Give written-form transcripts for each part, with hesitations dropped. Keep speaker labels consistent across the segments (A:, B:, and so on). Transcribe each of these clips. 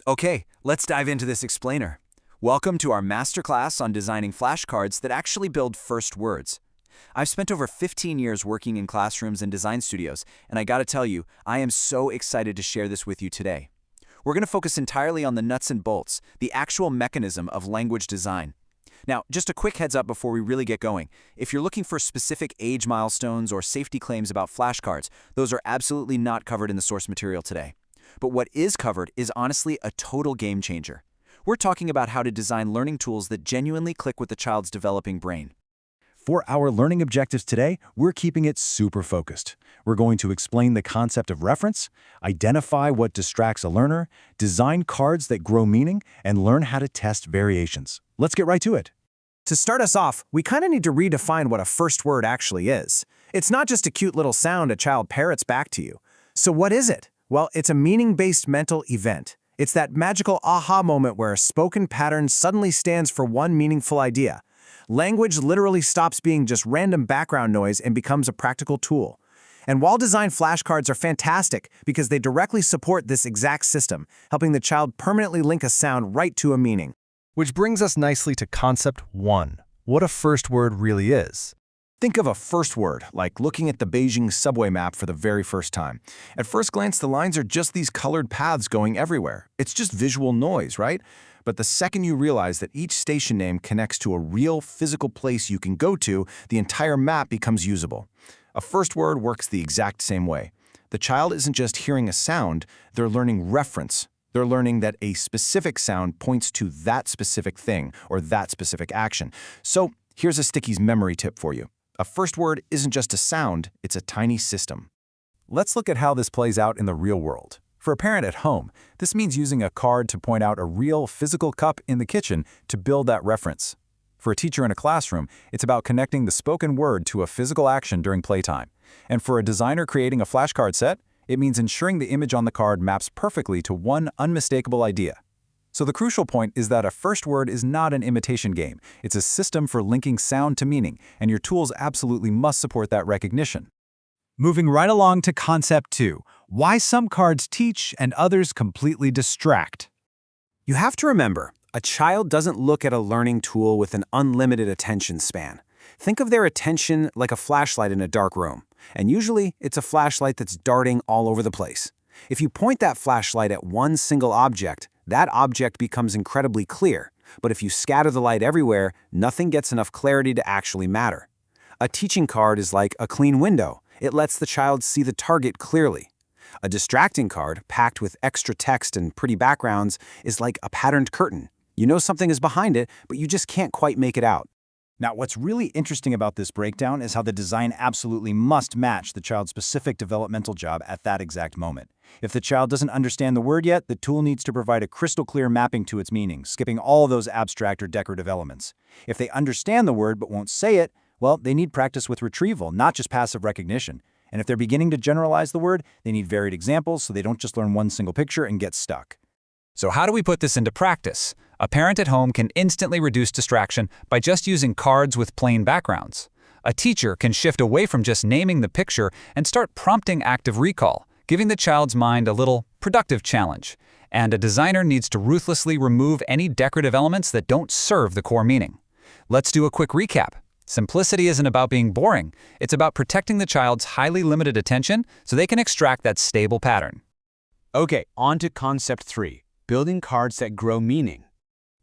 A: Okay, let's dive into this explainer. Welcome to our masterclass on designing flashcards that actually build first words. I've spent over 15 years working in classrooms and design studios, and I gotta tell you, I am so excited to share this with you today. We're gonna focus entirely on the nuts and bolts, the actual mechanism of language design. Now, just a quick heads up before we really get going. If you're looking for specific age milestones or safety claims about flashcards, those are absolutely not covered in the source material today. But what is covered is honestly a total game changer. We're talking about how to design learning tools that genuinely click with the child's developing brain.
B: For our learning objectives today, we're keeping it super focused. We're going to explain the concept of reference, identify what distracts a learner, design cards that grow meaning, and learn how to test variations. Let's get right to it.
C: To start us off, we kind of need to redefine what a first word actually is. It's not just a cute little sound a child parrots back to you. So what is it? Well, it's a meaning-based mental event. It's that magical aha moment where a spoken pattern suddenly stands for one meaningful idea. Language literally stops being just random background noise and becomes a practical tool. And wall-design flashcards are fantastic because they directly support this exact system, helping the child permanently link a sound right to a meaning.
D: Which brings us nicely to concept 1, what a first word really is.
C: Think of a first word, like looking at the Beijing subway map for the very first time. At first glance, the lines are just these colored paths going everywhere. It's just visual noise, right? But the second you realize that each station name connects to a real physical place you can go to, the entire map becomes usable. A first word works the exact same way. The child isn't just hearing a sound, they're learning reference. They're learning that a specific sound points to that specific thing or that specific action. So here's a Sticky's memory tip for you. A first word isn't just a sound, it's a tiny system.
B: Let's look at how this plays out in the real world. For a parent at home, this means using a card to point out a real physical cup in the kitchen to build that reference. For a teacher in a classroom, it's about connecting the spoken word to a physical action during playtime. And for a designer creating a flashcard set, it means ensuring the image on the card maps perfectly to one unmistakable idea. So the crucial point is that a first word is not an imitation game. It's a system for linking sound to meaning, and your tools absolutely must support that recognition.
E: Moving right along to concept 2, why some cards teach and others completely distract.
C: You have to remember, a child doesn't look at a learning tool with an unlimited attention span. Think of their attention like a flashlight in a dark room, and usually it's a flashlight that's darting all over the place. If you point that flashlight at one single object, that object becomes incredibly clear, but if you scatter the light everywhere, nothing gets enough clarity to actually matter. A teaching card is like a clean window. It lets the child see the target clearly. A distracting card, packed with extra text and pretty backgrounds, is like a patterned curtain. You know something is behind it, but you just can't quite make it out.
B: Now, what's really interesting about this breakdown is how the design absolutely must match the child's specific developmental job at that exact moment. If the child doesn't understand the word yet, the tool needs to provide a crystal clear mapping to its meaning, skipping all of those abstract or decorative elements. If they understand the word but won't say it, well, they need practice with retrieval, not just passive recognition. And if they're beginning to generalize the word, they need varied examples so they don't just learn one single picture and get stuck.
A: So how do we put this into practice? A parent at home can instantly reduce distraction by just using cards with plain backgrounds. A teacher can shift away from just naming the picture and start prompting active recall, giving the child's mind a little productive challenge. And a designer needs to ruthlessly remove any decorative elements that don't serve the core meaning. Let's do a quick recap. Simplicity isn't about being boring. It's about protecting the child's highly limited attention so they can extract that stable pattern.
E: Okay, on to concept 3, building cards that grow meaning.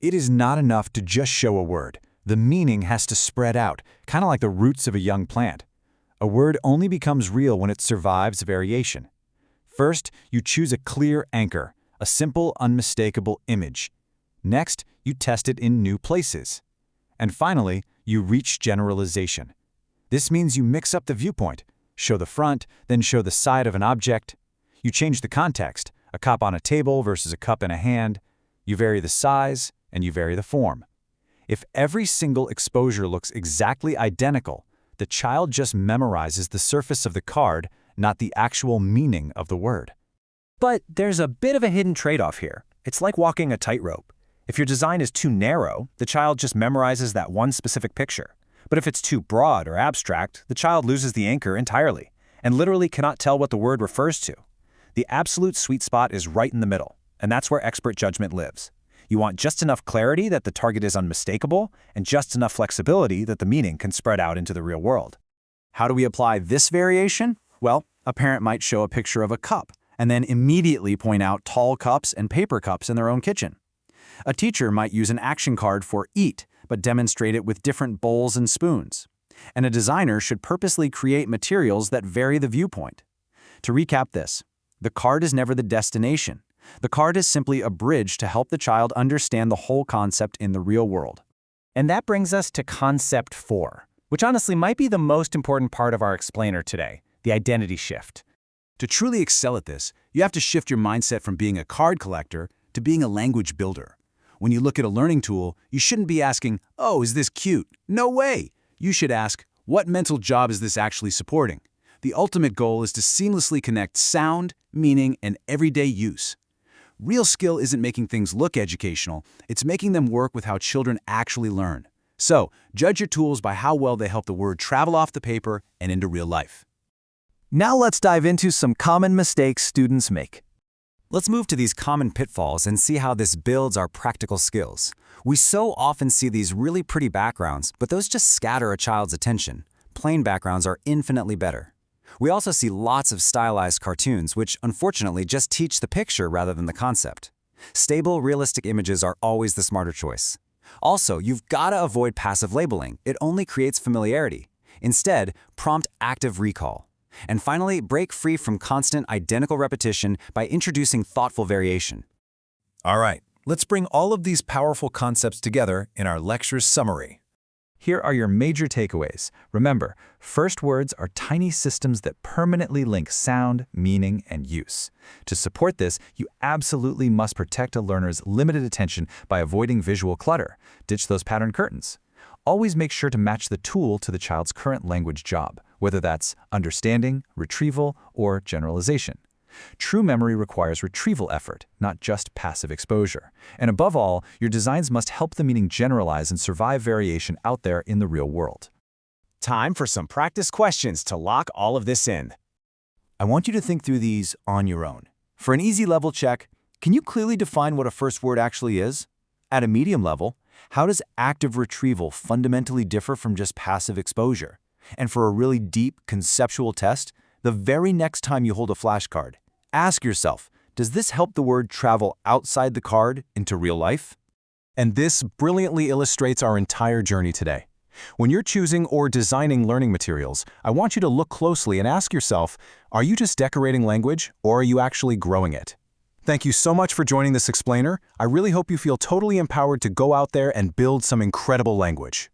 B: It is not enough to just show a word. The meaning has to spread out, kind of like the roots of a young plant. A word only becomes real when it survives variation. First, you choose a clear anchor, a simple, unmistakable image. Next, you test it in new places. And finally, you reach generalization. This means you mix up the viewpoint, show the front, then show the side of an object. You change the context, a cup on a table versus a cup in a hand. You vary the size, and you vary the form. If every single exposure looks exactly identical, the child just memorizes the surface of the card, not the actual meaning of the word.
C: But there's a bit of a hidden trade-off here. It's like walking a tightrope. If your design is too narrow, the child just memorizes that one specific picture. But if it's too broad or abstract, the child loses the anchor entirely and literally cannot tell what the word refers to. The absolute sweet spot is right in the middle. and that's where expert judgment lives. You want just enough clarity that the target is unmistakable, and just enough flexibility that the meaning can spread out into the real world. How do we apply this variation? Well, a parent might show a picture of a cup, and then immediately point out tall cups and paper cups in their own kitchen. A teacher might use an action card for eat, but demonstrate it with different bowls and spoons. And a designer should purposely create materials that vary the viewpoint. To recap this, the card is never the destination. The card is simply a bridge to help the child understand the whole concept in the real world.
F: And that brings us to concept 4, which honestly might be the most important part of our explainer today, the identity shift.
A: To truly excel at this, you have to shift your mindset from being a card collector to being a language builder. When you look at a learning tool, you shouldn't be asking, "Oh, is this cute?" No way! You should ask, "What mental job is this actually supporting?" The ultimate goal is to seamlessly connect sound, meaning, and everyday use. Real skill isn't making things look educational, it's making them work with how children actually learn. So, judge your tools by how well they help the word travel off the paper and into real life.
E: Now let's dive into some common mistakes students make.
A: Let's move to these common pitfalls and see how this builds our practical skills. We so often see these really pretty backgrounds, but those just scatter a child's attention. Plain backgrounds are infinitely better. We also see lots of stylized cartoons, which unfortunately just teach the picture rather than the concept. Stable, realistic images are always the smarter choice. Also, you've got to avoid passive labeling. It only creates familiarity. Instead, prompt active recall. And finally, break free from constant identical repetition by introducing thoughtful variation.
D: All right, let's bring all of these powerful concepts together in our lecture's summary.
B: Here are your major takeaways. Remember, first words are tiny systems that permanently link sound, meaning, and use. To support this, you absolutely must protect a learner's limited attention by avoiding visual clutter. Ditch those pattern curtains. Always make sure to match the tool to the child's current language job, whether that's understanding, retrieval, or generalization. True memory requires retrieval effort, not just passive exposure. And above all, your designs must help the meaning generalize and survive variation out there in the real world.
C: Time for some practice questions to lock all of this in.
A: I want you to think through these on your own. For an easy level check, can you clearly define what a first word actually is? At a medium level, how does active retrieval fundamentally differ from just passive exposure? And for a really deep conceptual test, the very next time you hold a flashcard, ask yourself, does this help the word travel outside the card into real life?
D: And this brilliantly illustrates our entire journey today. When you're choosing or designing learning materials, I want you to look closely and ask yourself, are you just decorating language or are you actually growing it? Thank you so much for joining this explainer. I really hope you feel totally empowered to go out there and build some incredible language.